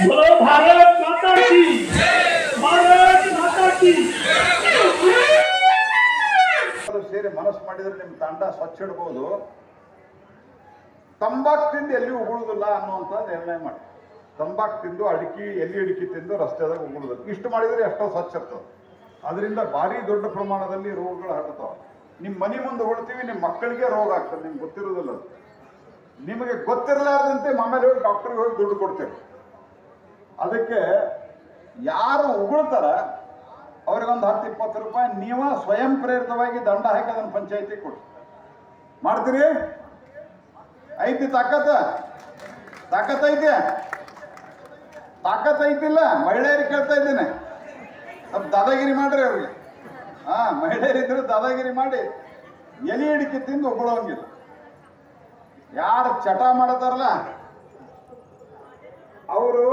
बोलो भारत माता की, भारत माता की। ಸೇರಿ ಮನಸ್ಸು ಮಾಡಿದ್ರೆ ನಿಮ್ಮ ತಂಡ ಸ್ವಚ್ಛ ಇಡಬಹುದು. ತಂಬಾಕು ತಿಂದು ಎಲ್ಲಿ ಉಗುಳುದಿಲ್ಲ ಅನ್ನುವಂತ ನಿರ್ಣಯ ಮಾಡಿ. ತಂಬಾಕು ತಿಂದು ಎಲ್ಲಿ ಅಡಿಕೆ ತಿಂದು ರಸ್ತೆದಾಗ ಉಗುಳುದಿಲ್ಲ. ಇಷ್ಟು ಮಾಡಿದ್ರೆ ಎಷ್ಟೋ ಸ್ವಚ್ಛ ಇರ್ತದೆ. ಅದರಿಂದ ಭಾರಿ ದೊಡ್ಡ ಪ್ರಮಾಣದಲ್ಲಿ ರೋಗಗಳು ಹರಡ್ತಾವ. ನಿಮ್ಮ ಮನೆ ಮುಂದೆ ಉಗುಳ್ತೀವಿ, ನಿಮ್ಮ ಮಕ್ಕಳಿಗೆ ರೋಗ ಆಗ್ತದೆ, ನಿಮ್ಗೆ ಗೊತ್ತಿರೋದಿಲ್ಲ. ನಿಮಗೆ ಗೊತ್ತಿರಲಾರ್ದಂತೆ ಆಮೇಲೆ ಹೋಗಿ ಡಾಕ್ಟರ್ಗೆ ಹೋಗಿ ದುಡ್ಡು ಕೊಡ್ತೇವೆ. ಅದಕ್ಕೆ ಯಾರು ಉಗುಳ್ತಾರ ಅವ್ರಿಗೊಂದು 10-20 ರೂಪಾಯಿ ನೀವ ಸ್ವಯಂ ಪ್ರೇರಿತವಾಗಿ ದಂಡ ಹಾಕಿ ಅದನ್ನು ಪಂಚಾಯತಿ ಕೊಡಿ. ಮಾಡ್ತೀರಿ? ಐತಿ ತಾಕತ್ತೈತಿಲ್ಲ? ಮಹಿಳೆಯರಿಗೆ ಕೇಳ್ತಾ ಇದ್ದೇನೆ, ಸ್ವಲ್ಪ ದಾದಾಗಿರಿ ಮಾಡ್ರಿ ಅವ್ರಿಗೆ. ಮಹಿಳೆಯರಿದ್ರು ದಾದಾಗಿರಿ ಮಾಡಿ ಎಲಿ ಅಡಿಕೆ ತಿಂದು ಉಗುಳೋಂಗಿಲ್ಲ. ಯಾರು ಚಟ ಮಾಡತಾರಲ್ಲ ಅವರು